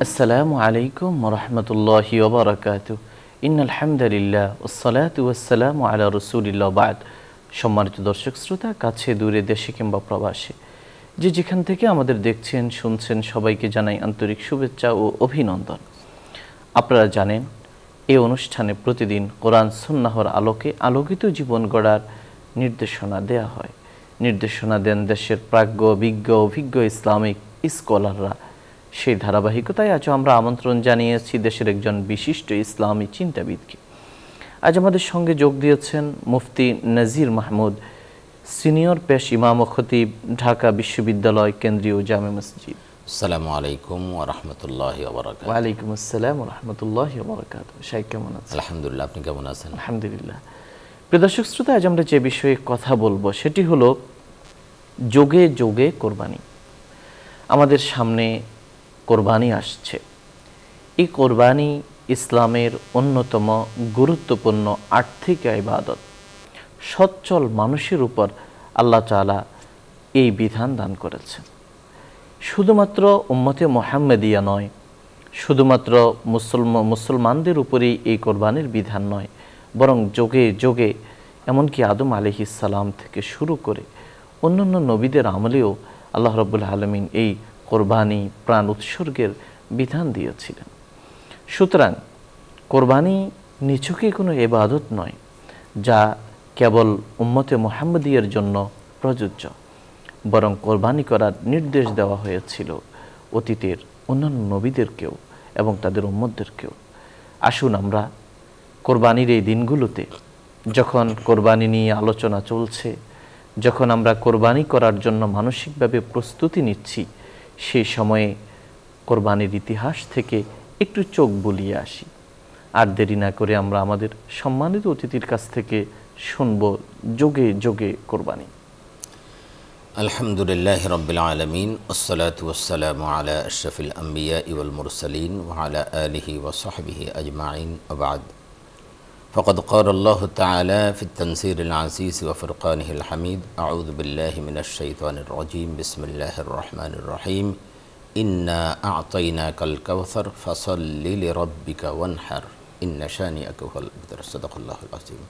আসসালামু আলাইকুম ওয়া রাহমাতুল্লাহি ওয়া বারাকাতুহু। ইন্নাল হামদুলিল্লাহ ওয়াসসালাতু ওয়াসসালামু আলা রাসূলিল্লাহ বা'দ। সম্মানিত দর্শক শ্রোতা, কাছে দূরে, দেশে কিংবা প্রবাসে, যে যেখান থেকে আমাদের দেখছেন শুনছেন, সবাইকে জানাই আন্তরিক শুভেচ্ছা ও অভিনন্দন। আপনারা জানেন, এই অনুষ্ঠানে প্রতিদিন কোরআন সুন্নাহর আলোকে আলোকিত জীবন গড়ার নির্দেশনা দেয়া হয়। নির্দেশনা দেন দেশের প্রাজ্ঞ, বিজ্ঞ, অভিজ্ঞ ইসলামিক স্কলাররা। সেই ধারাবাহিকতায় আজ আমরা আমন্ত্রণ জানিয়েছি দেশের একজন বিশিষ্ট ইসলামী চিন্তাবিদকে। আজ আমাদের সঙ্গে যোগ দিয়েছেন মুফতি নাজির মাহমুদ, সিনিয়র পেশ ইমাম ও খতিব, ঢাকা বিশ্ববিদ্যালয় কেন্দ্রীয় জামে মসজিদ। আসসালামু আলাইকুম ওয়া রাহমাতুল্লাহি ওয়া বারাকাতুহু। ওয়া আলাইকুম আসসালাম ওয়া রাহমাতুল্লাহি ওয়া বারাকাতুহু। শাইখ কেমন আছেন? আলহামদুলিল্লাহ, আপনি কেমন আছেন? আলহামদুলিল্লাহ। প্রিয় দর্শক শ্রোতা, আজ আমরা যে বিষয়ে কথা বলবো সেটি হলো যোগে যোগে কোরবানি। আমাদের সামনে কোরবানি আসছে। এই কোরবানি ইসলামের অন্যতম গুরুত্বপূর্ণ আর্থিক ইবাদত। সচ্ছল মানুষের উপর আল্লাহ তাআলা এই বিধান দান করেছেন। শুধুমাত্র উম্মতে মুহাম্মাদিয়া নয়, শুধুমাত্র মুসলমানদের উপরেই এই কোরবানির বিধান নয়, বরং যোগে যোগে এমনকি আদম আলাইহিস সালাম থেকে শুরু করে অন্যান্য নবীদের আমলেও আল্লাহ রাব্বুল আলামিন এই কোরবানি, প্রাণ উৎসর্গের বিধান দিয়েছিলেন। সুতরাং কোরবানি নিছকই কোনো ইবাদত নয় যা কেবল উম্মতে মুহাম্মাদিয়ার জন্য প্রযোজ্য, বরং কোরবানি করার নির্দেশ দেওয়া হয়েছিল অতীতের অন্যান্য নবীদেরকেও এবং তাদের উম্মতদেরকেও। আসুন আমরা কোরবানির এই দিনগুলোতে, যখন কোরবানি নিয়ে আলোচনা চলছে, যখন আমরা কোরবানি করার জন্য মানসিকভাবে প্রস্তুতি নিচ্ছি, সেই সময়ে কোরবানির ইতিহাস থেকে একটু চোখ বুলিয়ে আসি। আর দেরি না করে আমরা আমাদের সম্মানিত অতিথির কাছ থেকে শুনব যোগে যোগে কোরবানি। আলহামদুলিল্লাহি রাব্বিল আলামিন, ওয়াসসালাতু ওয়াসসালামু আলা আশরাফিল আমবিয়া ওয়াল মুরসালিন ওয়া আলা আলিহি ওয়া সাহবিহি আজমাইন। ওয়া বা'দ। فقد قال الله تعالى في التنزيل العزيز وفرقانه الحميد: أعوذ بالله من الشيطان الرجيم، بسم الله الرحمن الرحيم، إنا أعطيناك الكوثر فصل لربك وانحر إن شانئك هو الأبتر। صدق الله العظيم।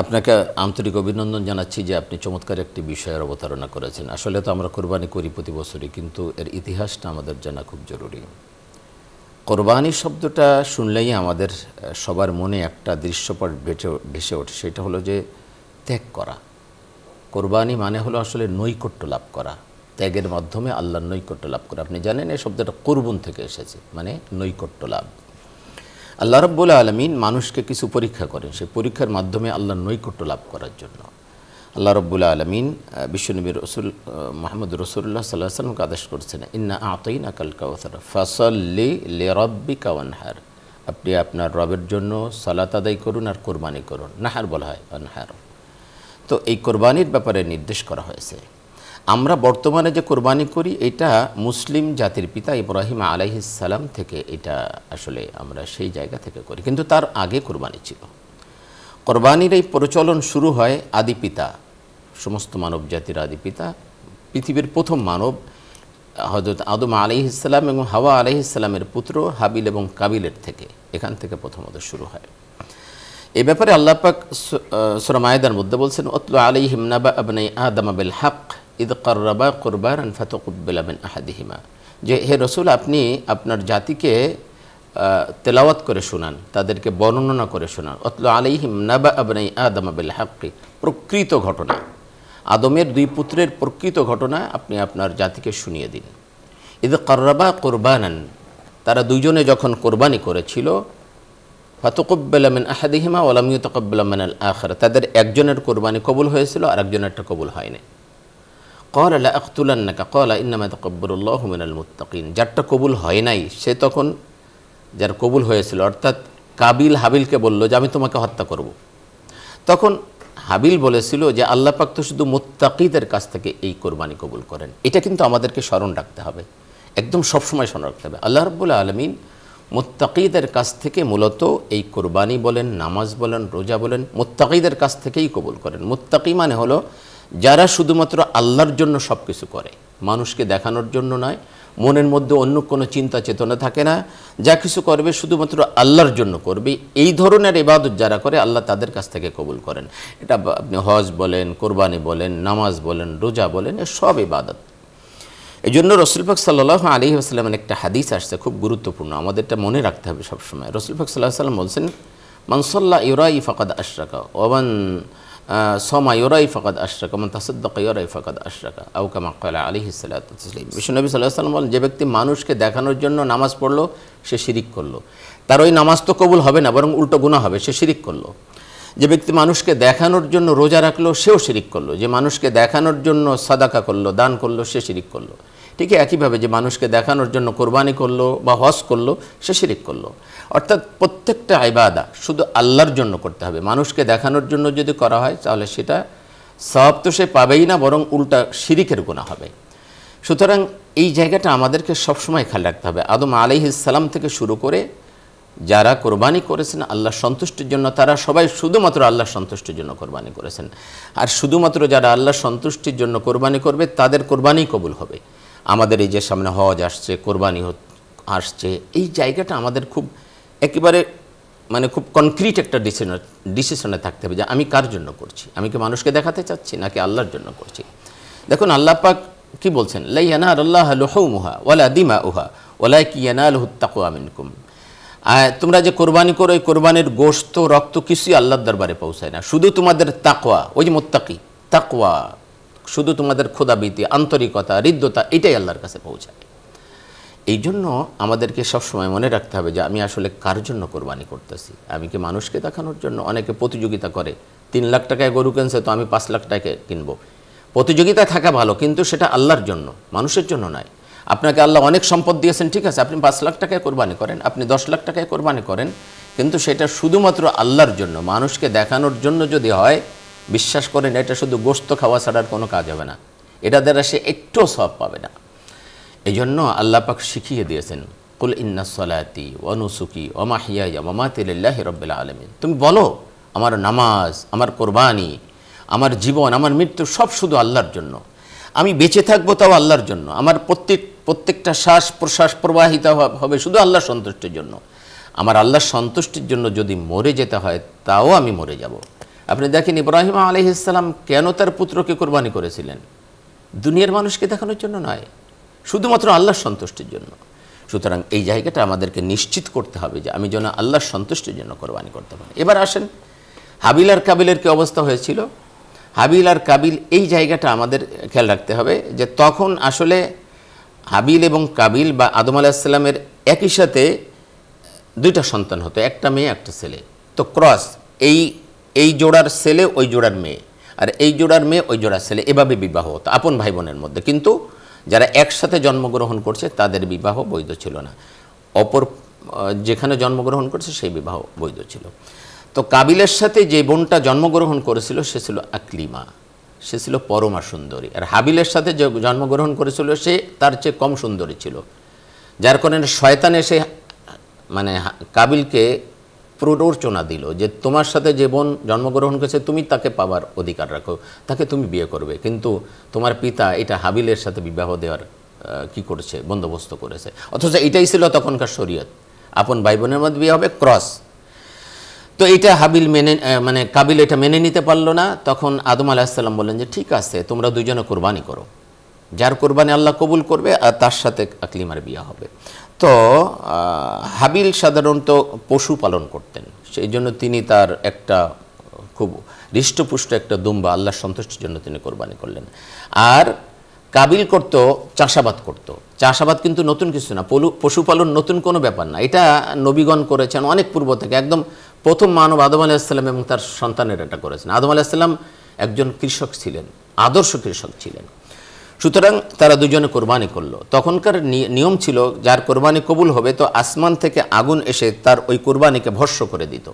আপনাকে আন্তরিক অভিনন্দন জানাচ্ছি যে আপনি চমৎকার একটি বিষয়ের অবতারণা করেছেন। আসলে তো আমরা কোরবানি করি প্রতি বছরই, কিন্তু এর ইতিহাসটা আমাদের জানা খুব জরুরি। কোরবানি শব্দটা শুনলেই আমাদের সবার মনে একটা দৃশ্যপট ভেসে ওঠে, সেটা হলো যে ত্যাগ করা। কোরবানি মানে হলো আসলে নৈকট্য লাভ করা, ত্যাগের মাধ্যমে আল্লাহর নৈকট্য লাভ করা। আপনি জানেন এই শব্দটা কুরবুন থেকে এসেছে, মানে নৈকট্য লাভ। আল্লাহ রাব্বুল আলামিন মানুষকে কিছু পরীক্ষা করেন, সেই পরীক্ষার মাধ্যমে আল্লাহর নৈকট্য লাভ করার জন্য আল্লাহ রাব্বুল আলামিন বিশ্বনবী রাসূল মুহাম্মদ রাসূলুল্লাহ সাল্লাল্লাহু আলাইহি ওয়াসাল্লামকে আদেশ করছেন, ইন্না আ'তাইনাকাল কাউসার ফাসাল্লি লিরাব্বিকা ওয়ানহার। আপনি আপনার রবের জন্য সালাত আদায় করুন আর কোরবানি করুন। নাহার বলা হয়, ওয়ানহার। তো এই কোরবানির ব্যাপারে নির্দেশ করা হয়েছে। আমরা বর্তমানে যে কোরবানি করি, এটা মুসলিম জাতির পিতা ইব্রাহিম আলাইহিস সালাম থেকে, এটা আসলে আমরা সেই জায়গা থেকে করি, কিন্তু তার আগে কোরবানি ছিল। কোরবানির এই প্রচলন শুরু হয় আদি পিতা, সমস্ত মানব জাতির আদি পিতা, পৃথিবীর প্রথম মানব হযরত আদম আলাইহিস সালাম এবং হাওয়া আলাইহিস সালামের পুত্র হাবিল এবং কাবিলের থেকে, এখান থেকে প্রথমত শুরু হয়। এই ব্যাপারে আল্লাহ পাক সূরা মায়েদার মধ্যে বলছেন, উতলু আলাইহিম নাবা ইবনাই আদম বিল হক ইদ কাররাবা কুরবানান ফাতাকুব্বিলা মিন আহাদিহিমা। যে হে রাসূল, আপনি আপনার জাতিকে তেলাওয়াত করে শোনান, তাদেরকে বর্ণনা করে শোনান। উতলু আলাইহিম নাবা ইবনাই আদম বিল হক, প্রকৃত ঘটনা, আদমের দুই পুত্রের প্রকৃত ঘটনা আপনি আপনার জাতিকে শুনিয়ে দিন। ইদ কাররাবা কুরবানান, তারা দুইজনে যখন কোরবানি করেছিল, ফাতাকুব্বিলা মিন আহাদিহিমা ওয়া লাম ইউতাকাব্বাল মিনাল আখির, তাদের একজনের কোরবানি কবুল হয়েছিল আর একজনেরটা কবুল হয়নি। ক্বালা লা আকতুলান্নাকা ক্বালা ইন্নামা ইয়াতাকাব্বালুল্লাহু মিনাল মুত্তাকিন। যারটা কবুল হয় নাই সে তখন যার কবুল হয়েছিল, অর্থাৎ কাবিল হাবিলকে বলল যে আমি তোমাকে হত্যা করব। তখন হাবিল বলেছিল যে আল্লাহ পাক তো শুধু মুত্তাকিদের কাছ থেকে এই কোরবানি কবুল করেন। এটা কিন্তু আমাদেরকে স্মরণ রাখতে হবে, একদম সবসময় স্মরণ রাখতে হবে। আল্লাহ রাব্বুল আলামিন মুত্তাকিদের কাছ থেকে মূলত এই কোরবানি বলেন, নামাজ বলেন, রোজা বলেন, মুত্তাকিদের কাছ থেকেই কবুল করেন। মুত্তাকি মানে হলো যারা শুধুমাত্র আল্লাহর জন্য সব কিছু করে, মানুষকে দেখানোর জন্য নয়, মনের মধ্যে অন্য কোনো চিন্তা চেতনা থাকে না, যা কিছু করবে শুধুমাত্র আল্লাহর জন্য করবে। এই ধরনের ইবাদত যারা করে আল্লাহ তাদের কাছ থেকে কবুল করেন। এটা আপনি হজ বলেন, কোরবানি বলেন, নামাজ বলেন, রোজা বলেন, এ সব ইবাদত। এই জন্য রসুল পাক সাল্লাল্লাহু আলাইহি ওয়াসাল্লামের একটা হাদিস আসছে, খুব গুরুত্বপূর্ণ, আমাদের এটা মনে রাখতে হবে সবসময়। রসুল পাক সাল্লাল্লাহু আলাইহি ওয়াসাল্লাম বলছেন, মান সাল্লা ইউরাই ফাকাদ আশরাকা ওয়া মান সমা ইউরাই ফাকাদ আশরাকা মান তাসাদ্দাকা ইউরাই ফাকাদ আশরাকা আও কামা ক্বালা আলাইহিস সালাতু ওয়াস সালাম। বিশ্বনবী সাল্লাল্লাহু আলাইহি ওয়াসাল্লাম বলেন, যে ব্যক্তি মানুষকে দেখানোর জন্য নামাজ পড়লো সে শিরিক করলো, তার ওই নামাজ তো কবুল হবে না, বরং উল্টো গুনাহ হবে, সে শিরিক করলো। যে ব্যক্তি মানুষকে দেখানোর জন্য রোজা রাখলো সেও শিরিক করলো। যে মানুষকে দেখানোর জন্য সাদাকা করলো, দান করলো, সে শিরিক করলো। ঠিক একইভাবে যে মানুষকে দেখানোর জন্য কোরবানি করলো বা হজ করলো সে শিরিক করলো। অর্থাৎ প্রত্যেকটা ইবাদা শুধু আল্লাহর জন্য করতে হবে। মানুষকে দেখানোর জন্য যদি করা হয় তাহলে সেটা সওয়াব তো সে পাবেই না, বরং উল্টা শিরিকের গুনাহ হবে। সুতরাং এই জায়গাটা আমাদেরকে সবসময় খেয়াল রাখতে হবে। আদম আলাইহিস সালাম থেকে শুরু করে যারা কোরবানি করেছেন আল্লাহর সন্তুষ্টির জন্য, তারা সবাই শুধুমাত্র আল্লাহর সন্তুষ্টির জন্য কোরবানি করেছেন। আর শুধুমাত্র যারা আল্লাহর সন্তুষ্টির জন্য কোরবানি করবে তাদের কোরবানি কবুল হবে। আমাদের এই যে সামনে হজ আসছে, কোরবানি আসছে, এই জায়গাটা আমাদের খুব একেবারে মানে খুব কনক্রিট একটা ডিসিশনে থাকতে হবে যে আমি কার জন্য করছি, আমি কি মানুষকে দেখাতে চাচ্ছি নাকি আল্লাহর জন্য করছি। দেখুন আল্লাহ পাক কি বলছেন, লা ইয়ানালুল্লাহু লুহুমুহা ওয়ালা দিমাউহা ওয়ালাকিন ইয়ানালুহুত তাকওয়া মিনকুম। তোমরা যে কোরবানি করো, এই কোরবানির গোশত রক্ত কিছুই আল্লাহর দরবারে পৌঁছায় না, শুধু তোমাদের তাকওয়া, ওই যে মুত্তাকি তাকওয়া, শুধু তোমাদের খোদাভীতি, আন্তরিকতা, হৃদ্যতা, এটাই আল্লাহর কাছে পৌঁছায়। এই জন্য আমাদেরকে সবসময় মনে রাখতে হবে যে আমি আসলে কার জন্য কোরবানি করতেছি। আমি কি মানুষকে দেখানোর জন্য? অনেকে প্রতিযোগিতা করে, 3 লাখ টাকায় গরু কিনছে তো আমি 5 লাখ টাকায় কিনবো। প্রতিযোগিতা থাকা ভালো, কিন্তু সেটা আল্লাহর জন্য, মানুষের জন্য নয়। আপনাকে আল্লাহ অনেক সম্পদ দিয়েছেন, ঠিক আছে, আপনি 5 লাখ টাকায় কোরবানি করেন, আপনি 10 লাখ টাকায় কোরবানি করেন, কিন্তু সেটা শুধুমাত্র আল্লাহর জন্য, মানুষকে দেখানোর জন্য যদি হয়, বিশ্বাস করেন এটা শুধু গোশত খাওয়া ছাড়ার কোনো কাজ হবে না, এটা দ্বারা সে একটুও সওয়াব পাবে না। এই জন্য আল্লাহ পাক শিখিয়ে দিয়েছেন, কুল ইন্না সলাতি ওয়া নুসুকি ওয়া মাহইয়ায়া ওয়া মামাতি লিল্লাহি রাব্বিল আলামিন। তুমি বলো আমার নামাজ, আমার কোরবানি, আমার জীবন, আমার মৃত্যু সব শুধু আল্লাহর জন্য। আমি বেঁচে থাকবো তাও আল্লাহর জন্য। আমার প্রত্যেকটা শ্বাস প্রশ্বাস প্রবাহিত হবে শুধু আল্লাহর সন্তুষ্টির জন্য। আমার আল্লাহর সন্তুষ্টির জন্য যদি মরে যেতে হয় তাও আমি মরে যাব। আপনি দেখেন ইব্রাহিম আলাইহিস সালাম কেন তার পুত্রকে কোরবানি করেছিলেন? দুনিয়ার মানুষকে দেখানোর জন্য নয়, শুধুমাত্র আল্লাহর সন্তুষ্টির জন্য। সুতরাং এই জায়গাটা আমাদেরকে নিশ্চিত করতে হবে যে আমি যেন আল্লাহর সন্তুষ্টির জন্য কোরবানি করতে পারি। এবার আসেন হাবিল আর কাবিলের কি অবস্থা হয়েছিল। হাবিল আর কাবিল, এই জায়গাটা আমাদের খেয়াল রাখতে হবে যে তখন আসলে হাবিল এবং কাবিল বা আদম আলাইহিস সালামের একই সাথে 2টা সন্তান হতো, একটা মেয়ে একটা ছেলে। তো ক্রস, এই জোড়ার ছেলে ওই জোড়ার মেয়ে, আর এই জোড়ার মেয়ে ওই জোড়ার ছেলে, এভাবে বিবাহ হতো আপন ভাই বোনের মধ্যে। কিন্তু যারা একসাথে জন্মগ্রহণ করছে তাদের বিবাহ বৈধ ছিল না, অপর যেখানে জন্মগ্রহণ করছে সেই বিবাহ বৈধ ছিল। তো কাবিলের সাথে যে বোনটা জন্মগ্রহণ করেছিল সে ছিল আকলিমা, সে ছিল পরমা সুন্দরী। আর হাবিলের সাথে যে জন্মগ্রহণ করেছিল সে তার চেয়ে কম সুন্দরী ছিল, যার কারণে শয়তান এসে মানে কাবিলকে প্ররোচনা দিল যে তোমার সাথে যে বোন জন্মগ্রহণ করেছে তুমি তাকে পাবার অধিকার রাখো, তাকে তুমি বিয়ে করবে, কিন্তু তোমার পিতা এটা হাবিলের সাথে বিবাহ দেওয়ার কি করেছে, বন্দোবস্ত করেছে। অথচ এটাই ছিল তখনকার শরীয়ত, আপন ভাই বোনের মধ্যে বিয়ে হবে, ক্রস। তো এটা হাবিল মানে কাবিল এটা মেনে নিতে পারলো না। তখন আদম আলাইহিস সালাম বললেন যে ঠিক আছে, তোমরা দুইজনে কোরবানি করো, যার কোরবানি আল্লাহ কবুল করবে আর তার সাথে আকলিমার বিয়ে হবে। তো হাবিল সাধারণত পশু পালন করতেন, সেই জন্য তিনি তার একটা খুব হৃষ্টপুষ্ট একটা দুম্বা আল্লাহর সন্তুষ্টির জন্য তিনি কোরবানি করলেন। আর কাবিল করতো চাষাবাদ করতো। চাষাবাদ কিন্তু নতুন কিছু না, পশুপালন নতুন কোনো ব্যাপার না, এটা নবীগণ করেছেন অনেক পূর্ব থেকে। একদম প্রথম মানব আদম আলাইহিস সালাম এবং তার সন্তানের এটা করেছেন। আদম আলাইহিস সালাম একজন কৃষক ছিলেন, আদর্শ কৃষক ছিলেন। সুতরাং তারা দুজনে কোরবানি করলো। তখনকার নিয়ম ছিল যার কোরবানি কবুল হবে তো আসমান থেকে আগুন এসে তার ওই কোরবানিকে ভস্ম করে দিত।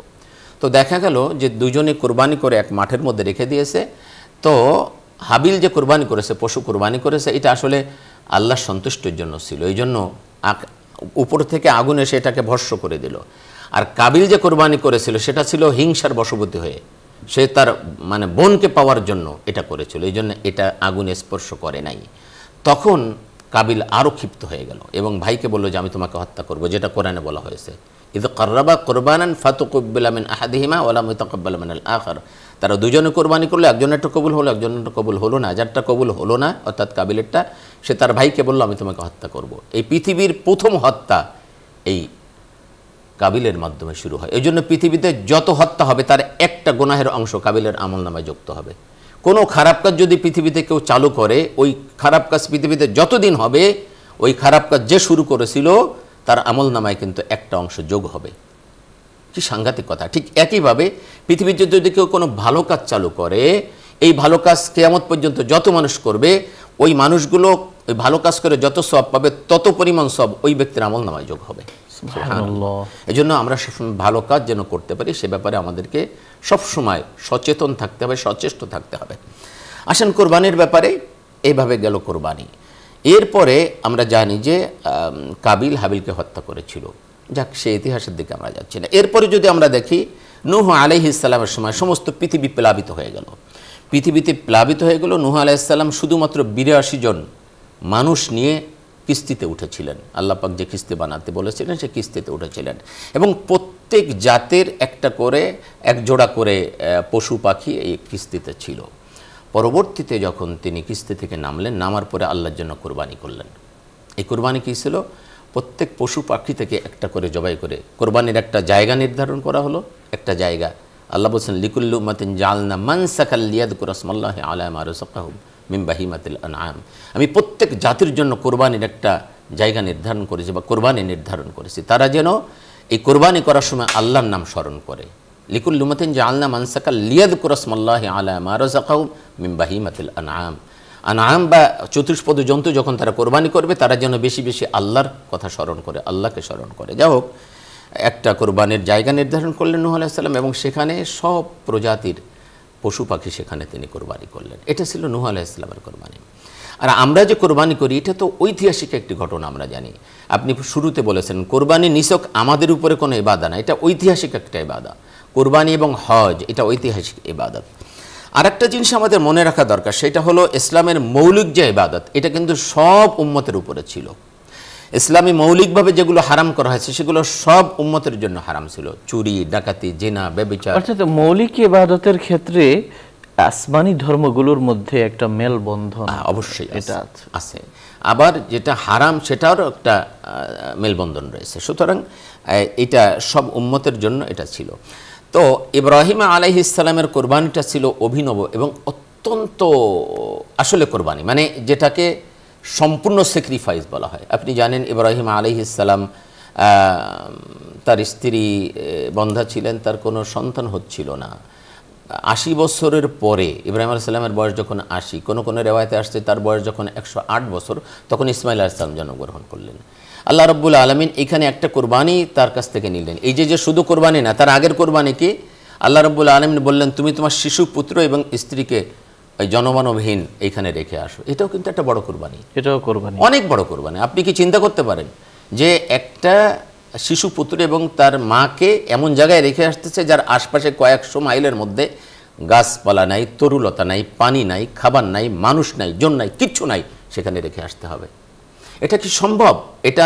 তো দেখা গেল যে দুজনে কোরবানি করে এক মাঠের মধ্যে রেখে দিয়েছে। তো হাবিল যে কোরবানি করেছে, পশু কোরবানি করেছে, এটা আসলে আল্লাহর সন্তুষ্টির জন্য ছিল, এই জন্য উপর থেকে আগুন এসে এটাকে ভস্ম করে দিল। আর কাবিল যে কোরবানি করেছিল সেটা ছিল হিংসার বশবর্তী হয়ে, সে তার মানে বোনকে পাওয়ার জন্য এটা করেছিল, এই জন্য এটা আগুনে স্পর্শ করে নাই। তখন কাবিল আরও ক্ষিপ্ত হয়ে গেল এবং ভাইকে বলল যে আমি তোমাকে হত্যা করব, যেটা কোরআনে বলা হয়েছে, ইদ কাররাবা কুরবানান ফাতুকুব্বিলা মিন আহাদিহিমা ওয়া লাম ইতাকাব্বাল মিনাল আখার। তারা দুজনে কোরবানি করলো, একজনেরটা কবুল হলো, একজনেরটা কবুল হলো না। যারটা কবুল হলো না অর্থাৎ কাবিলেরটা, সে তার ভাইকে বলল আমি তোমাকে হত্যা করব। এই পৃথিবীর প্রথম হত্যা এই কাবিলের মাধ্যমে শুরু হয়। এই জন্য পৃথিবীতে যত হত্যা হবে তার একটা গুনাহের অংশ কাবিলের আমলনামায় যুক্ত হবে। কোনো খারাপ কাজ যদি পৃথিবীতে কেউ চালু করে, ওই খারাপ কাজ পৃথিবীতে যতদিন হবে ওই খারাপ কাজ যে শুরু করেছিল তার আমলনামায় কিন্তু একটা অংশ যোগ হবে। কি সাংঘাতিক কথা। ঠিক একইভাবে পৃথিবীতে যদি কেউ কোনো ভালো কাজ চালু করে, এই ভালো কাজ কিয়ামত পর্যন্ত যত মানুষ করবে, ওই মানুষগুলো ওই ভালো কাজ করে যত সওয়াব পাবে তত পরিমাণ সওয়াব ওই ব্যক্তির আমলনামায় যোগ হবে। এই জন্য আমরা সবসময় ভালো কাজ যেন করতে পারি সে ব্যাপারে আমাদেরকে সবসময় সচেতন থাকতে হবে, সচেষ্ট থাকতে হবে। আসেন কোরবানির ব্যাপারে, এইভাবে গেল কোরবানি। এরপরে আমরা জানি যে কাবিল হাবিলকে হত্যা করেছিল। যাক, সে ইতিহাসের দিকে আমরা যাচ্ছি না। এরপরে যদি আমরা দেখি নূহ আলাইহিস সালামের সময় সমস্ত পৃথিবী প্লাবিত হয়ে গেল। পৃথিবীতে প্লাবিত হয়ে গেল। নূহ আলাইহিস সালাম শুধুমাত্র ৮২ জন মানুষ নিয়ে কিস্তিতে উঠেছিলেন। আল্লাহ পাক যে কিস্তি বানাতে বলেছিলেন সে কিস্তিতে উঠেছিলেন এবং প্রত্যেক জাতের একটা করে এক জোড়া করে পশু পাখি এই কিস্তিতে ছিল। পরবর্তীতে যখন তিনি কিস্তি থেকে নামলেন, নামার পরে আল্লাহর জন্য কোরবানি করলেন। এই কোরবানি কী ছিল? প্রত্যেক পশু পাখি থেকে একটা করে জবাই করে কোরবানির একটা জায়গা নির্ধারণ করা হলো। একটা জায়গা আল্লাহ বলছেন লিকুল্লি উম্মাতিন জাআলনা মানসাকাল লিয়াযকুরু ইসমাল্লাহি আলা মা রাযাকাহুম মিন বাহিমাতিল আনআম। আমি প্রত্যেক জাতির জন্য কোরবানির একটা জায়গা নির্ধারণ করেছি বা কোরবানি নির্ধারণ করেছি, তারা যেন এই কোরবানি করার সময় আল্লাহর নাম স্মরণ করে। লিকুল্লি উম্মাতিন জাআলনা মানসাকাল লিয়াযকুরু ইসমাল্লাহি আলা মা রাযাকাহুম মিন বাহিমাতিল আনআম। আনআম বা চতুষ্পদ জন্তু যখন তারা কোরবানি করবে তারা যেন বেশি বেশি আল্লাহর কথা স্মরণ করে, আল্লাহকে স্মরণ করে। যাই হোক, একটা কোরবানির জায়গা নির্ধারণ করলেন নূহ আলাইহিস সালাম এবং সেখানে সব প্রজাতির পশু পাখি সেখানে তিনি কোরবানি করলেন। এটা ছিল নূহ আলাইহিস সালামের কোরবানি। আর আমরা যে কোরবানি করি এটা তো ঐতিহাসিক একটি ঘটনা। আমরা জানি, আপনি শুরুতে বলেছেন কোরবানি নিছক আমাদের উপরে কোনো ইবাদত না, এটা ঐতিহাসিক একটা ইবাদত। কোরবানি এবং হজ এটা ঐতিহাসিক ইবাদত। আর একটা জিনিস আমাদের মনে রাখা দরকার, সেটা হলো ইসলামের মৌলিক যে ইবাদত এটা কিন্তু সব উম্মতের উপরে ছিল। ইসলামী মৌলিকভাবে যেগুলো হারাম করা হয়েছে সেগুলো সব উম্মতের জন্য হারাম ছিল। চুরি, ডাকাতি, জিনা, ব্যভিচার। অর্থাৎ মৌলিক ইবাদতের ক্ষেত্রে আসমানি ধর্মগুলোর মধ্যে একটা মেলবন্ধন অবশ্যই এটা আছে। আবার যেটা হারাম সেটারও একটা মেলবন্ধন রয়েছে। সুতরাং এটা সব উম্মতের জন্য এটা ছিল। তো ইব্রাহিম আলাইহিস সালামের কোরবানিটা ছিল অভিনব এবং অত্যন্ত আসলে কোরবানি, মানে যেটাকে সম্পূর্ণ স্যাক্রিফাইস বলা হয়। আপনি জানেন ইব্রাহিম আলাইহিস সালাম তার স্ত্রী বন্ধা ছিলেন, তার কোনো সন্তান হচ্ছিল না। ৮০ বছরের পরে ইব্রাহিম আলাইহিস সালামের বয়স যখন ৮০, কোনো রেওয়ায়তে আসছে তার বয়স যখন ১০৮ বছর, তখন ইসমাইল আলাইহিস সালাম জন্মগ্রহণ করলেন। আল্লাহ রাব্বুল আলামিন এখানে একটা কোরবানি তার কাছ থেকে নিলেন। এই যে শুধু কোরবানি না, তার আগের কোরবানি কি? আল্লাহ রাব্বুল আলামিন বললেন তুমি তোমার শিশু পুত্র এবং স্ত্রীকে ওই জনমানবহীন এইখানে রেখে আসো। এটাও কিন্তু একটা বড় কোরবানি, এটাও কোরবানি, অনেক বড় কোরবানি। আপনি কি চিন্তা করতে পারেন যে একটা শিশু পুত্র এবং তার মাকে এমন জায়গায় রেখে আসতেছে যার আশপাশে কয়েকশো মাইলের মধ্যে গাছপালা নাই, তরুলতা নাই, পানি নাই, খাবার নাই, মানুষ নাই, জন নাই, কিচ্ছু নাই, সেখানে রেখে আসতে হবে। এটা কি সম্ভব? এটা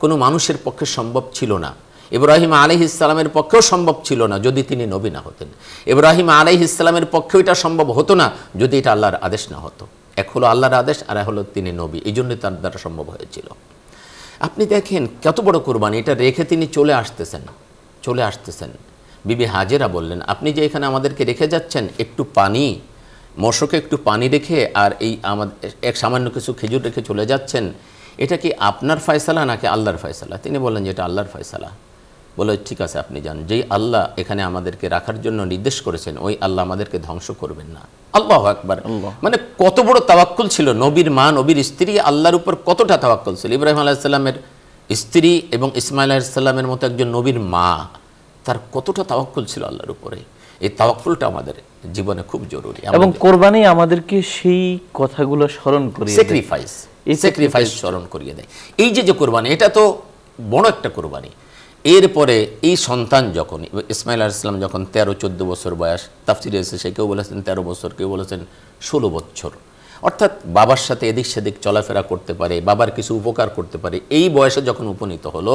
কোনো মানুষের পক্ষে সম্ভব ছিল না। ইব্রাহিম আলাইহিস সালামের পক্ষেও সম্ভব ছিল না যদি তিনি নবী না হতেন। ইব্রাহিম আলাইহিস সালামের পক্ষেও এটা সম্ভব হতো না যদি এটা আল্লাহর আদেশ না হতো। এক হলো আল্লাহর আদেশ আর এক হলো তিনি নবী, এই জন্যই তার দ্বারা সম্ভব হয়েছিল। আপনি দেখেন কত বড় কোরবানি, এটা রেখে তিনি চলে আসতেছেন। বিবি হাজেরা বললেন আপনি যে এখানে আমাদেরকে রেখে যাচ্ছেন, একটু পানি, মশকে একটু পানি রেখে আর এই আমাদের এক সামান্য কিছু খেজুর রেখে চলে যাচ্ছেন, এটা কি আপনার ফয়সালা নাকি আল্লাহর ফয়সালা? তিনি বললেন যে এটা আল্লাহর ফয়সালা। বলে ঠিক আছে আপনি যান, যেই আল্লাহ এখানে আমাদেরকে রাখার জন্য নির্দেশ করেছেন ওই আল্লাহ আমাদেরকে ধ্বংস করবেন না। আল্লাহু আকবার। মানে কত বড় তাওয়াক্কুল ছিল নবীর মা, নবীর স্ত্রী, আল্লাহর উপর কতটা তাওয়াক্কুল ছিল। ইব্রাহিম আলাইহিস সালামের স্ত্রী এবং ইসমাইল আলাইহিস সালামের মতো একজন নবীর মা, তার কতটা তাওয়াক্কুল ছিল আল্লাহর উপরে। এই তাওয়াক্কুলটা আমাদের জীবনে খুব জরুরি এবং কোরবানি আমাদেরকে সেই কথাগুলো স্মরণ করিয়ে দেয়, স্যাক্রিফাইস স্মরণ করিয়ে দেয়। এই যে কোরবানি, এটা তো বড় একটা কোরবানি। এরপরে এই সন্তান যখন ইসমাইল আলাইহিস সালাম যখন 13-14 বছর বয়স, তাফসিরে এসেছে কেউ বলেছেন 13 বছর, কেউ বলেছেন 16 বছর, অর্থাৎ বাবার সাথে এদিক সেদিক চলাফেরা করতে পারে, বাবার কিছু উপকার করতে পারে। এই বয়সে যখন উপনীত হলো,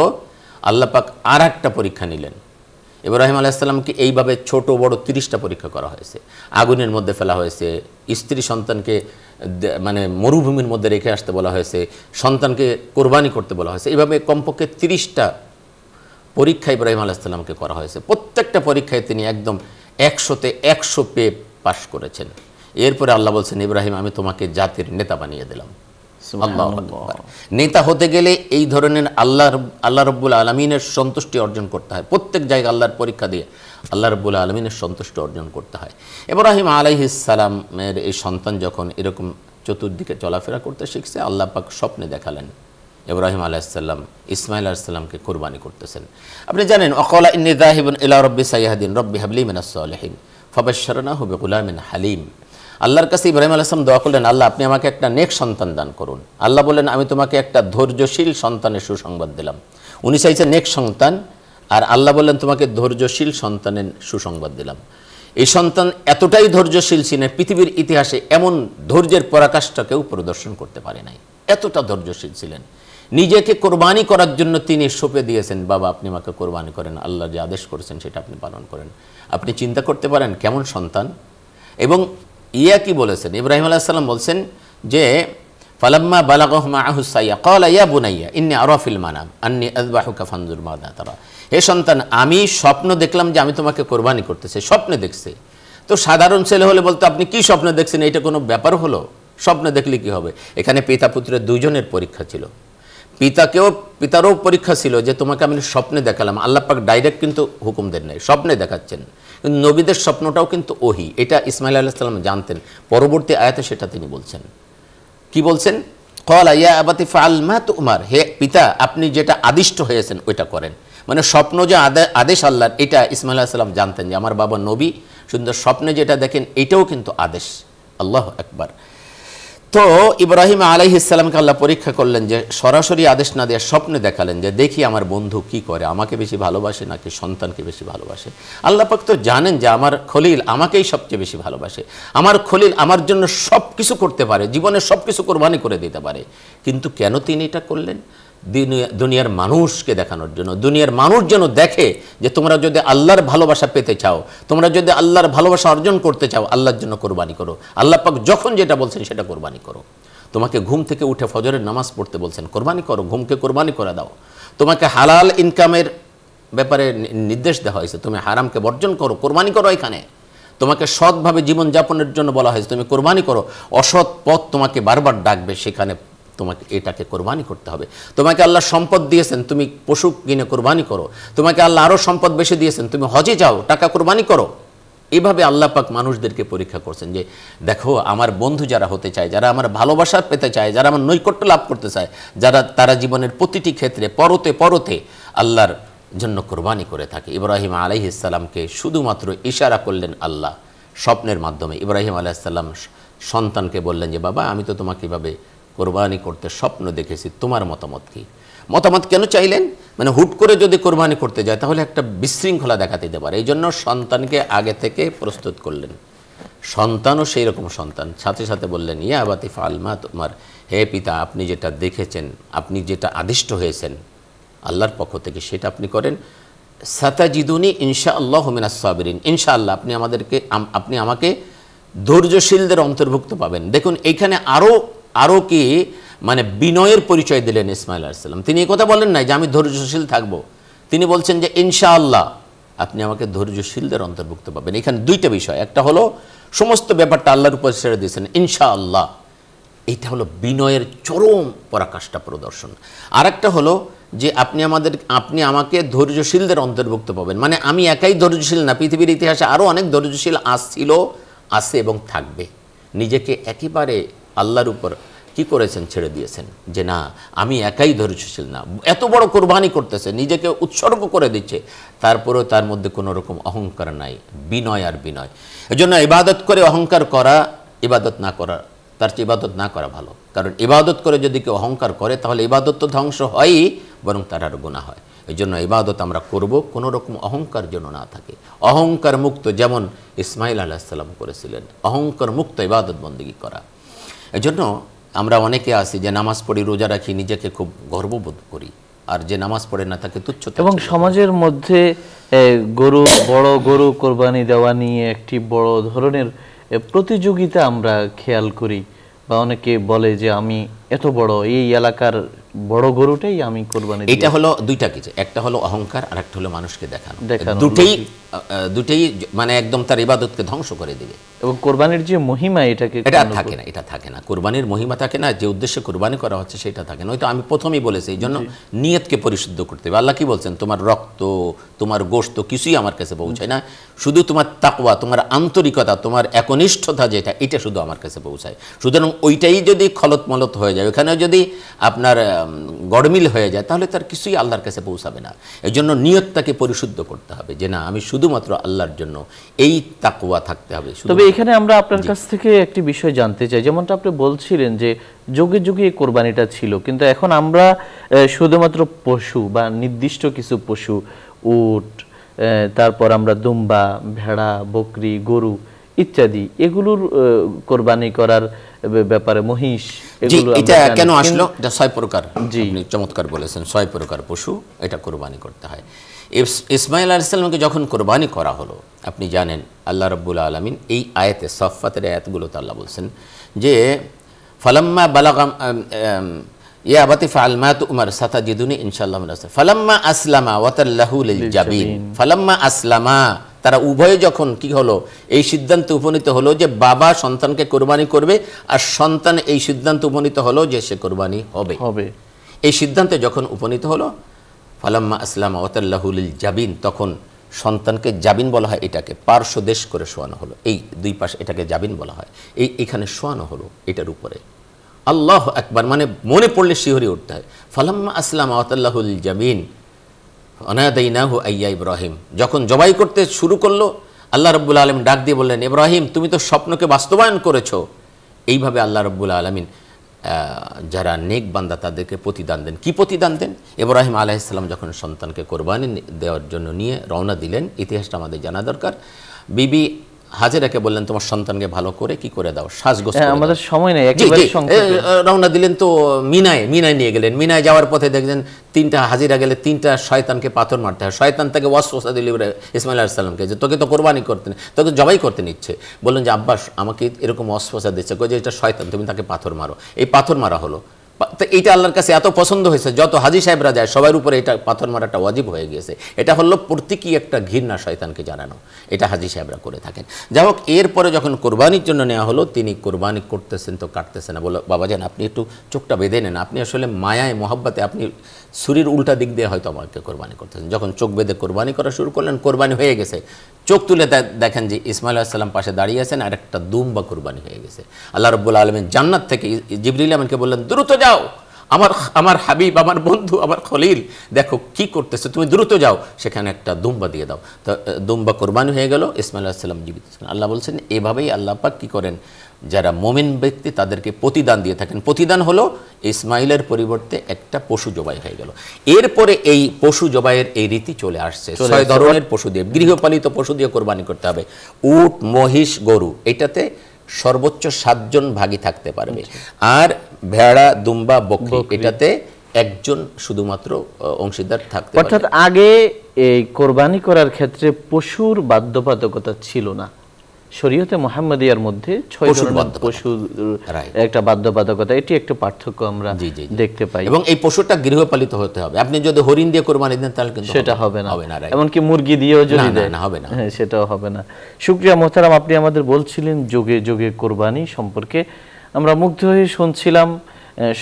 আল্লাহ পাক আর একটা পরীক্ষা নিলেন। ইব্রাহিম আলাইহিস সালামকে এইভাবে ছোট বড় 30টা পরীক্ষা করা হয়েছে, আগুনের মধ্যে ফেলা হয়েছে, স্ত্রী সন্তানকে মানে মরুভূমির মধ্যে রেখে আসতে বলা হয়েছে, সন্তানকে কোরবানি করতে বলা হয়েছে। এইভাবে কমপক্ষে 30টা পরীক্ষা ইব্রাহিম আলাইহিস সালামকে করা হয়েছে। প্রত্যেকটা পরীক্ষায় তিনি একদম 100তে 100 পেয়ে পাশ করেছেন। এরপরে আল্লাহ বলছেন, ইব্রাহিম আমি তোমাকে জাতির নেতা বানিয়ে দিলাম। আল্লাহু আকবার। নেতা হতে গেলে এই ধরনের আল্লাহ রাব্বুল আলামিনের সন্তুষ্টি অর্জন করতে হয়। প্রত্যেক জায়গায় আল্লাহর পরীক্ষা দিয়ে আল্লাহ রাব্বুল আলামিনের সন্তুষ্টি অর্জন করতে হয়। ইব্রাহিম আলাইহিস সালামের এই সন্তান যখন এরকম চতুর্দিকে চলাফেরা করতে শিখছে, আল্লাহ পাক স্বপ্নে দেখালেন ইব্রাহিম আলাইহিস সালাম ইসমাইল আলাইহিস সালামকে কুরবানি করতেছেন। আপনি জানেন, ওয়াকালা ইন্নী যাহিবুন ইলা রাব্বি সাইয়াহদিন রব্বি হাবলি মিনাস সালিহিন ফাবাশশারনাহু বিগুলামিন হালিম। আল্লাহর কাছে ইব্রাহিম আলাইহিস সালাম দোয়া করলেন, আল্লাহ আপনি আমাকে একটা নেক সন্তান দান করুন। আল্লাহ বললেন, আমি তোমাকে একটা ধৈর্যশীল সন্তানের সুসংবাদ দিলাম। উনি চাইছেন নেক সন্তান, আর আল্লাহ বললেন তোমাকে ধৈর্যশীল সন্তানের সুসংবাদ দিলাম। এই সন্তান এতটাই ধৈর্যশীল ছিলেন, পৃথিবীর ইতিহাসে এমন ধৈর্যের পরাকাষ্ঠা কেউ প্রদর্শন করতে পারে নাই। এতটা ধৈর্যশীল ছিলেন। নিজেকে কোরবানি করার জন্য তিনি সঁপে দিয়েছেন, বাবা আপনি আমাকে কোরবানি করেন, আল্লাহ যে আদেশ করেছেন সেটা আপনি পালন করেন। আপনি চিন্তা করতে পারেন কেমন সন্তান। এবং কি বলেছেন, ইব্রাহিম আলাইহিস সালাম বলছেন যে ফালাম্মা বালাগাহু মাআহু সাইয়া ক্বালা ইয়া বুনাইয়া ইন্নী আরা ফিল মানাম আন্নী আযবাহুকা ফানজুর মাযা তারা। হে সন্তান, আমি স্বপ্ন দেখলাম যে আমি তোমাকে কোরবানি করতেছি। স্বপ্নে দেখছে তো সাধারণ ছেলে হলে বলতো আপনি কি স্বপ্নে দেখছেন, এটা কোনো ব্যাপার হলো? স্বপ্নে দেখলে কি হবে? এখানে পিতা পুত্রের দুইজনের পরীক্ষা ছিল। পিতারও পরীক্ষা ছিল যে তোমাকে আমি স্বপ্নে দেখালাম। আল্লাহ পাক ডাইরেক্ট কিন্তু হুকুম দেন নাই, স্বপ্নে দেখাচ্ছেন। কিন্তু নবীদের স্বপ্নটাও কিন্তু ওহী, এটা ইসমাইল আলাইহিস সালাম জানতেন। পরবর্তী আয়াতে সেটা তিনি বলছেন। কি বলছেন? ক্বালা ইয়া আবাতি ফাআল মা তুমার। হে পিতা, আপনি যেটা আদিষ্ট হয়েছেন ওইটা করেন। মানে স্বপ্ন যে আদেশ আল্লাহর, এটা ইসমাইল আলাইহিস সালাম জানতেন যে আমার বাবা নবী, সুন্দর স্বপ্নে যেটা দেখেন এটাও কিন্তু আদেশ। আল্লাহু আকবার। তো ইব্রাহিম আলাইহিস সালামকে আল্লাহ পরীক্ষা করলেন যে সরাসরি আদেশ না দিয়ে স্বপ্নে দেখালেন যে দেখি আমার বন্ধু কি করে, আমাকে বেশি ভালোবাসে নাকি সন্তানকে বেশি ভালোবাসে। আল্লাহ পাক তো জানেন যে আমার খলিল আমাকেই সবচেয়ে বেশি ভালোবাসে। আমার খলিল আমার জন্য সব কিছু করতে পারে, জীবনের সব কিছু কোরবানি করে দিতে পারে। কিন্তু কেন তিনি এটা করলেন? দুনিয়ার মানুষকে দেখানোর জন্য, দুনিয়ার মানুষ যেন দেখে যে তোমরা যদি আল্লাহর ভালোবাসা পেতে চাও, তোমরা যদি আল্লাহর ভালোবাসা অর্জন করতে চাও, আল্লাহর জন্য কোরবানি করো। আল্লাহ পাক যখন যেটা বলছেন সেটা কোরবানি করো। তোমাকে ঘুম থেকে উঠে ফজরের নামাজ পড়তে বলছেন, কোরবানি করো, ঘুমকে কোরবানি করে দাও। তোমাকে হালাল ইনকামের ব্যাপারে নির্দেশ দেওয়া হয়েছে, তুমি হারামকে বর্জন করো, কোরবানি করো। এখানে তোমাকে সৎভাবে জীবনযাপনের জন্য বলা হয়েছে, তুমি কোরবানি করো। অসৎ পথ তোমাকে বারবার ডাকবে, সেখানে তোমাকে এটাকে কোরবানি করতে হবে। তোমাকে আল্লাহ সম্পদ দিয়েছেন, তুমি পশু কিনে কোরবানি করো। তোমাকে আল্লাহ আরও সম্পদ বেশি দিয়েছেন, তুমি হজে যাও, টাকা কোরবানি করো। এইভাবে আল্লাহ পাক মানুষদেরকে পরীক্ষা করছেন যে দেখো আমার বন্ধু যারা হতে চায়, যারা আমার ভালোবাসা পেতে চায়, যারা আমার নৈকট্য লাভ করতে চায়, তারা জীবনের প্রতিটি ক্ষেত্রে পরতে পরতে আল্লাহর জন্য কোরবানি করে থাকে। ইব্রাহিম আলাইহিস সালামকে শুধুমাত্র ইশারা করলেন আল্লাহ স্বপ্নের মাধ্যমে। ইব্রাহিম আলাইহিস সালাম সন্তানকে বললেন যে বাবা আমি তো তোমাকে এভাবে কোরবানি করতে স্বপ্ন দেখেছি, তোমার মতামত কি? মতামত কেন চাইলেন? মানে হুট করে যদি কোরবানি করতে যায় তাহলে একটা বিশৃঙ্খলা দেখা দিতে পারে। এই জন্য সন্তানকে আগে থেকে প্রস্তুত করলেন। সন্তানও সেই রকম সন্তান, সাথে সাথে বললেন ইয়া আবাতি ফাআল মা তুমার। হে পিতা, আপনি যেটা দেখেছেন, আপনি যেটা আদিষ্ট হয়েছেন আল্লাহর পক্ষ থেকে সেটা আপনি করেন। সাতাজিদুনি ইনশাআল্লাহু মিনাস সাবিরিন। ইনশাআল্লাহ আপনি আমাকে ধৈর্যশীলদের অন্তর্ভুক্ত পাবেন। দেখুন এইখানে আরও কি মানে বিনয়ের পরিচয় দিলেন ইসমাইল আলাইহিস সালাম। তিনি এই কথা বলেন নাই যে আমি ধৈর্যশীল থাকব, তিনি বলছেন যে ইনশাআল্লাহ আপনি আমাকে ধৈর্যশীলদের অন্তর্ভুক্ত পাবেন। এখানে দুইটা বিষয়, একটা হলো সমস্ত ব্যাপারটা আল্লাহর উপর ছেড়ে দিয়েছেন ইনশাআল্লাহ, এইটা হলো বিনয়ের চরম পরাকাষ্ঠা প্রদর্শন। আর একটা হলো যে আপনি আমাকে ধৈর্যশীলদের অন্তর্ভুক্ত পাবেন। মানে আমি একাই ধৈর্যশীল না, পৃথিবীর ইতিহাসে আরও অনেক ধৈর্যশীল ছিল, আছে এবং থাকবে। নিজেকে একেবারে আল্লাহর উপর কি করেছেন, ছেড়ে দিয়েছেন যে না আমি একাই ধৈর্যশীল না। এত বড় কোরবানি করতেছে, নিজেকে উৎসর্গ করে দিচ্ছে, তারপরেও তার মধ্যে কোনো রকম অহংকার নাই, বিনয় আর বিনয়। এজন্য ইবাদত করে অহংকার করা, ইবাদত না করা, তার চেয়ে ইবাদত না করা ভালো। কারণ ইবাদত করে যদি কেউ অহংকার করে তাহলে ইবাদত তো ধ্বংস হয়ই, বরং তার আরও গুনাহ হয়। এই জন্য ইবাদত আমরা করব কোনো রকম অহংকার যেন না থাকে, অহংকার মুক্ত, যেমন ইসমাইল আলাইহিস সালাম করেছিলেন, অহংকার মুক্ত ইবাদত বন্দেগী করা। এজন্য আমরা অনেকে আছি যে নামাজ পড়ি, রোজা রাখি, নিজেকে খুব গর্ববোধ করি, আর যে নামাজ পড়ে না তাকে তুচ্ছ। এবং সমাজের মধ্যে গরু, বড় গরু কোরবানি দেওয়া নিয়ে একটি বড় ধরনের প্রতিযোগিতা আমরা খেয়াল করি, বা অনেকে বলে যে আমি এত বড়, এই এলাকার বড় গরুটাই আমি কোরবানি দেব। এটা হলো দুইটা কিছু, একটা হলো অহংকার আর একটা হলো মানুষকে দেখানো। দুটেই মানে একদম তার ইবাদতকে ধ্বংস করে দিবে। এবং কোরবানির যে মহিমা এটা থাকে না, কোরবানির মহিমা থাকে না, যে উদ্দেশ্যে কোরবানি করা হচ্ছে সেটা থাকে না। হয়তো আমি প্রথমেই বলেছি, এই জন্য নিয়তকে পরিশুদ্ধ করতে হবে। আল্লাহ কি বলছেন, তোমার রক্ত, তোমার গোশত কিছুই আমার কাছে পৌঁছায় না, শুধু তোমার তাকওয়া, তোমার আন্তরিকতা, তোমার একনিষ্ঠতা যেটা, এটা শুধু আমার কাছে পৌঁছায়। সুতরাং ওইটাই যদি খলত মলত হয়ে যায়, ওখানে যদি আপনার গড়মিল হয়ে যায়, তাহলে তার কিছুই আল্লাহর কাছে পৌঁছাবে না। এই জন্য নিয়তটাকে পরিশুদ্ধ করতে হবে, যে না আমি শুধুমাত্র আল্লাহর জন্য, এই তাকওয়া থাকতে হবে। তবে এখানে আমরা আপনার কাছ থেকে একটি বিষয় জানতে চাই, যেমনটা আপনি বলছিলেন যে যুগে যুগে এই কোরবানিটা ছিল, কিন্তু এখন আমরা শুধুমাত্র পশু বা নির্দিষ্ট কিছু পশু, উট, তারপর আমরা দুম্বা, ভেড়া, বকরি, গরু ইত্যাদি, এগুলোর কোরবানি করার ব্যাপারে, মহিষ, এগুলো এটা কেন আসলো? এটা 6 প্রকার, আপনি চমৎকার বলেছেন, 6 প্রকার পশু এটা কোরবানি করতে হয়। ইসমাইল আলাইহিস সালামকে যখন কোরবানি করা হলো, আপনি জানেন আল্লাহ রাব্বুল আলামিন এই আয়াতে, সাফফাতের আয়াতগুলোতে আল্লাহ বলছেন যে ফালাম্মা বালাগা ইয়া আবাতি ফাআল মা তুমার সাতাজিদুনি ইনশাআল্লাহ মিনাস সাবিরিন। ফালাম্মা আসলামা ওয়া তাল্লাহু লিল জাবিন, ফালাম্মা আসলামা, তারা উভয়ে যখন কি হলো, এই সিদ্ধান্তে উপনীত হলো যে বাবা সন্তানকে কোরবানি করবে, আর সন্তান এই সিদ্ধান্তে উপনীত হলো যে সে কোরবানি হবে। এই সিদ্ধান্তে যখন উপনীত হলো, ফালাম্মা আসলামা ওয়া তাল্লাহু লিল জাবিন, তখন সন্তানকে জাবিন বলা হয়, এটাকে পার্শ্বদেশ করে শোয়ানো হলো, এই দুই পাশে এটাকে জাবিন বলা হয়, এখানে শোয়ানো হলো এটার উপরে। আল্লাহু আকবার, মানে মনে পড়লে শিহরে উঠতে হয়। ফালাম্মা আসলামা ওয়া তাল্লাহু লিল জাবিন অনাদাইনাহু আইয়া ইব্রাহিম, যখন জবাই করতে শুরু করলো, আল্লাহ রাব্বুল আলামিন ডাক দিয়ে বললেন, ইব্রাহিম তুমি তো স্বপ্নকে বাস্তবায়ন করেছো। এইভাবে আল্লাহ রাব্বুল আলামিন যারা নেক বান্দা তাদেরকে প্রতিদান দেন। কি প্রতিদান দেন? ইব্রাহিম আলাইহিস সালাম যখন সন্তানকে কোরবানি দেওয়ার জন্য নিয়ে রওনা দিলেন, ইতিহাসটা আমাদের জানা দরকার। বিবি হাজেরাকে বললেন, তোমার সন্তানকে ভালো করে কি করে দাও, সাজগোজ করে দাও। আমাদের সময় নেই, একেবারে সংক্ষেপে রওনা দিলেন তো মিনায় নিয়ে গেলেন। মিনায় যাওয়ার পথে দেখলেন 3টা হাজিরা গেলে 3টা শয়তানকে পাথর মারতে হয়। শয়তান তাকে ওয়াসওয়াসা দিল ইসমাইল আলাইহিস সালামকে, যে তোকে তো কোরবানি করতে, তোকে জবাই করতে নিচ্ছে। বললেন যে আব্বাস আমাকে এরকম ওয়াসওয়াসা দিচ্ছে, কই যে এটা শয়তান, তুমি তাকে পাথর মারো। এই পাথর মারা হলো। তো এইটা আল্লাহর কাছে এত পছন্দ হয়েছে, যত হাজি সাহেবরা যায় সবার উপরে এটা পাথর মারাটা ওয়াজিব হয়ে গিয়েছে। এটা হলো প্রত্যেকই একটা ঘৃণা শয়তানকে জানানো, এটা হাজি সাহেবরা করে থাকেন। যাই হোক, এরপরে যখন কোরবানির জন্য নেওয়া হলো, তিনি কোরবানি করতেছেন তো কাটতেছেন না। বলো বাবা যান আপনি একটু চোখটা বেঁধে নেন, আপনি আসলে মায়ায় মহাব্বাতে আপনি ছুরির উল্টা দিক দিয়ে হয়তো আমাকে কোরবানি করতেছেন। যখন চোখ বেঁধে কোরবানি করা শুরু করলেন, কোরবানি হয়ে গেছে। চোখ তুলে দেখেন যে ইসমাইল আলাইহিস সালাম পাশে দাঁড়িয়ে আছেন, আর একটা দুম্বা কোরবানি হয়ে গেছে। আল্লাহ রাব্বুল আলামিন জান্নাত থেকে জিবরিল আমিনকে বললেন, দ্রুত যাও, আমার হাবিব, আমার বন্ধু, আমার খলিল দেখো কি করতেছে, তুমি দ্রুত যাও, সেখানে একটা দুম্বা দিয়ে দাও। তো দুম্বা কোরবানি হয়ে গেল, ইসমাইল আলাইহিস সালাম জীবিত ছিলেন। আল্লাহ বলছেন এভাবেই আল্লাহ পাক কি করেন, যারা মুমিন ব্যক্তি তাদেরকে প্রতিদান দিয়ে থাকেন। প্রতিদান হলো ইসমাইলের পরিবর্তে একটা পশু জবাই হয়ে গেল। এরপরে এই পশু জবাইয়ের এই রীতি চলে আসছে, 6 ধরনের পশু দিয়ে, গৃহপালিত পশু দিয়ে কোরবানি করতে হবে। উট, মহিষ, গরু, এটাতে সর্বোচ্চ 7 জন ভাগী থাকতে পারবে। আর ভেড়া, দুম্বা, বকরি, এটাতে একজন শুধুমাত্র অংশীদার থাকতে পারবে। অর্থাৎ আগে এই কোরবানি করার ক্ষেত্রে পশুর বাধ্যবাধকতা ছিল না, শরীয়তে মুহাম্মাদিয়ার মধ্যে 6 ধরনের পশুর একটা বাধ্যবাধকতা, এটি একটা পার্থক্য আমরা দেখতে পাই। এবং এই পশুটা গৃহপালিত হতে হবে। আপনি যদি হরিণ দিয়ে কোরবানি দেন তাহলে কিন্তু সেটা হবে না, এমনকি মুরগি দিয়েও যদি দেন হবে না, হ্যাঁ সেটাও হবে না। শুকরিয়া মোহতারাম, আপনি আমাদের বলছিলেন যোগে যোগে কোরবানি সম্পর্কে, আমরা মুগ্ধ হয়ে শুনছিলাম।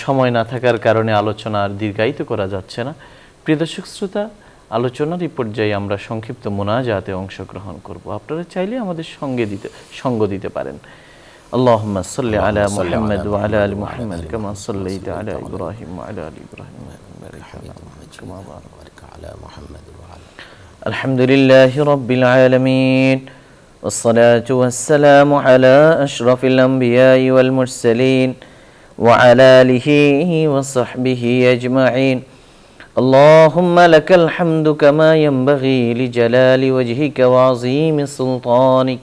সময় না থাকার কারণে আলোচনা আর দীর্ঘায়িত করা যাচ্ছে না। প্রিয় দর্শক শ্রোতা, আলোচনার এই পর্যায়ে আমরা সংক্ষিপ্ত মুনাজাতে অংশগ্রহণ করব। আপনারা চাইলে আমাদের সঙ্গ দিতে পারেন। আল্লাহুম্মা সাল্লি আলা মুহাম্মাদ ওয়া আলা আলি মুহাম্মাদ কামা সাল্লাইতা আলা ইব্রাহিম ওয়া আলা আলি ইব্রাহিম কামা বারাকতা আলা মুহাম্মাদ ওয়া আলা। আলহামদুলিল্লাহি রাব্বিল আলামিন والصلاة والسلام على أشرف الأنبياء والمرسلين وعلى آله وصحبه أجمعين. اللهم لك الحمد كما ينبغي لجلال وجهك وعظيم سلطانك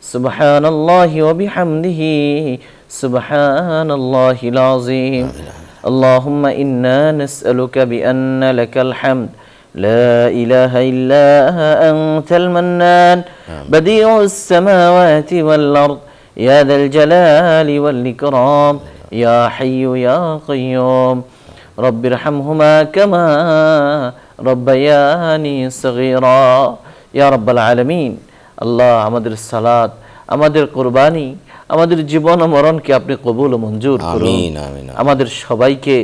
সুবহানাল্লাহি ওয়া বিহামদিহি সুবহানাল্লাহিল আযীম। আল্লাহুম্মা ইন্না নাসআলুকা বিআন্না লাকাল হামদ لا إله إلا أنت المنان بديع السماوات والأرض يا ذا الجلال والإكرام يا حي يا قيوم رب ارحمهما كما ربياني صغيرا يا رب العالمين। আল্লাহ আমাদের সালাত, আমাদের কুরবানি, আমাদের জীবন ও মরণকে আপনি কবুল ও মঞ্জুর করুন। আমিন আমিন। আমাদের সবাইকে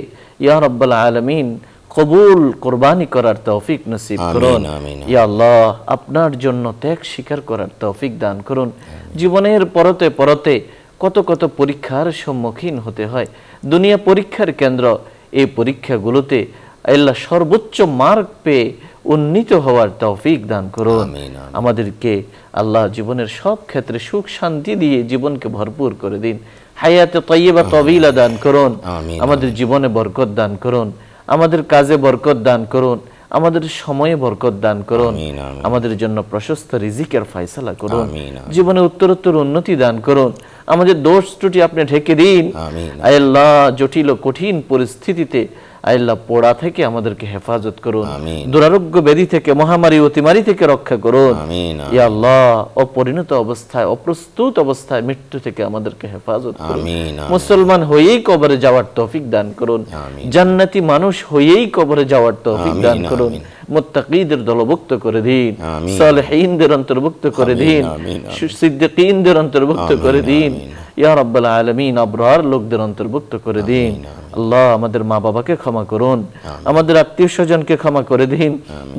ইয়া রাব্বাল আলামিন কবুল কুরবানি করার তৌফিক নসিব করুন। ইয়া আল্লাহ আপনার জন্য ত্যাগ স্বীকার করার তৌফিক দান করুন। জীবনের পরতে পরতে কত কত পরীক্ষার সম্মুখীন হতে হয়। দুনিয়া পরীক্ষার কেন্দ্র। এই পরীক্ষাগুলোতে আল্লাহ সর্বোচ্চ মার্ক পেয়ে উন্নীত হওয়ার তৌফিক দান করুন। আমাদেরকে আল্লাহ জীবনের সব ক্ষেত্রে সুখ শান্তি দিয়ে জীবনকে ভরপুর করে দিন। হায়াতে তাইয়্যিবা তাওয়িলা দান করুন। আমাদের জীবনে বরকত দান করুন। আমাদের কাজে বরকত দান করুন। আমাদের সময়ে বরকত দান করুন। আমাদের জন্য প্রশস্ত রিজিকের ফয়সালা করুন। জীবনে উত্তরোত্তর উন্নতি দান করুন। আমাদের দোষ ত্রুটি আপনি ঢেকে দিন। আয় আল্লাহ জটিল ও কঠিন পরিস্থিতিতে আয় আল্লাহ পোড়া থেকে আমাদেরকে হেফাজত করুন। দুরারোগ্য ব্যাধি থেকে, মহামারী অতিমারী থেকে রক্ষা করুন। ইয়া আল্লাহ অপরিণত অবস্থায়, অপ্রস্তুত অবস্থায় মৃত্যু থেকে আমাদেরকে হেফাজত করুন। মুসলমান হয়েই কবরে যাওয়ার তৌফিক দান করুন। জান্নাতি মানুষ হয়েই কবরে যাওয়ার তৌফিক দান করুন। মুত্তাকিদের দলভুক্ত করে দিন। সালেহিনদের অন্তর্ভুক্ত করে দিন। সিদ্দিকীনদের অন্তর্ভুক্ত করে দিন। ইয়া রাব্বাল আলামিন আবরার লোকদের অন্তর্ভুক্ত করে দিন। আল্লাহ আমাদের মা বাবাকে ক্ষমা করুন। আমাদের আত্মীয় স্বজনকে ক্ষমা করে দিন।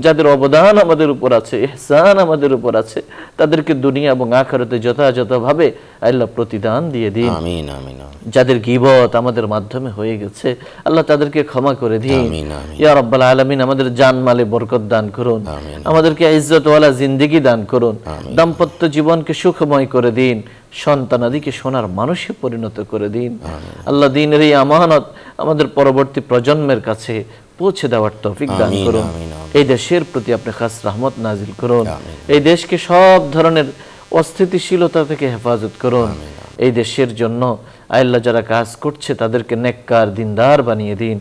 যাদের অবদান আমাদের উপর আছে, ইহসান আমাদের উপর আছে, তাদেরকে দুনিয়া এবং আখিরাতে যথাযথভাবে আল্লাহ প্রতিদান দিয়ে দিন। যাদের গীবত আমাদের মাধ্যমে হয়ে গেছে আল্লাহ তাদেরকে ক্ষমা করে দিন। ইয়া রাব্বাল আলামিন আমাদের জানমালে বরকত দান করুন। আমাদেরকে ইজ্জতওয়ালা জিন্দেগি দান করুন। দাম্পত্য জীবনকে সুখময় করে দিন। সন্তানাদিকে সোনার মানুষে পরিণত করে দিন। আল্লাহ দ্বীনের এই আমানত আমাদের পরবর্তী প্রজন্মের কাছে পৌঁছে দেওয়ার তৌফিক দান করুন। এই দেশের প্রতি আপনি খাস রহমত নাজিল করুন। এই দেশকে সব ধরনের অস্থিতিশীলতা থেকে হেফাজত করুন। এই দেশের জন্য আল্লাহ যারা কাজ করছে তাদেরকে নেককার দিনদার বানিয়ে দিন।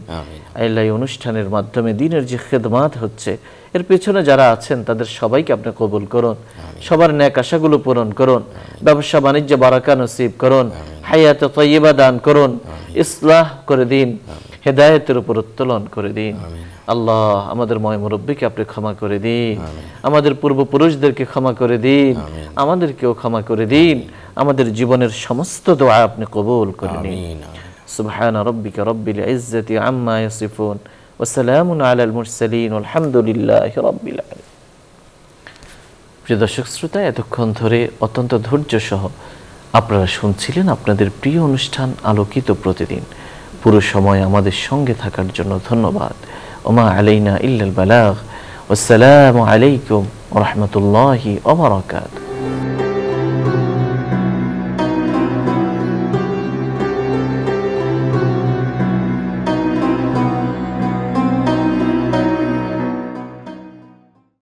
আল্লাহ এই অনুষ্ঠানের মাধ্যমে দ্বীনের যে খেদমাত হচ্ছে এর পেছনে যারা আছেন তাদের সবাইকে আপনি কবুল করুন। সবার নেক আশাগুলো পূরণ করুন। ব্যবসা বাণিজ্যে বারাকা নসিব করুন। হায়াতে তাইয়্যিবা দান করুন। ইসলাহ করে দিন। হেদায়েতের উপর উত্তোলন করে দিন। আল্লাহ আমাদের ময় মুরব্বীকে আপনি ক্ষমা করে দিন। আমাদের পূর্বপুরুষদেরকে ক্ষমা করে দিন। আমাদেরকেও ক্ষমা করে দিন। আমাদের জীবনের সমস্ত দোয়া আপনি কবুল করে নিন। সুবহান রাব্বিকা রব্বিল ইজ্জাতি আম্মা ইয়াসিফুন ওয়া সালামুন আলাল মুরসালিন আলহামদুলিল্লাহি রাব্বিল আলামিন। প্রিয় দর্শক শ্রোতা, এতক্ষণ ধরে অত্যন্ত ধৈর্য সহ আপনারা শুনছিলেন আপনাদের প্রিয় অনুষ্ঠান আলোকিত প্রতিদিন। পুরো সময় আমাদের সঙ্গে থাকার জন্য ধন্যবাদ। ওমা আলাইনা ইল্লাল বালাগ। আসসালামু আলাইকুম ওয়া রাহমাতুল্লাহি ওয়া বারাকাতুহু।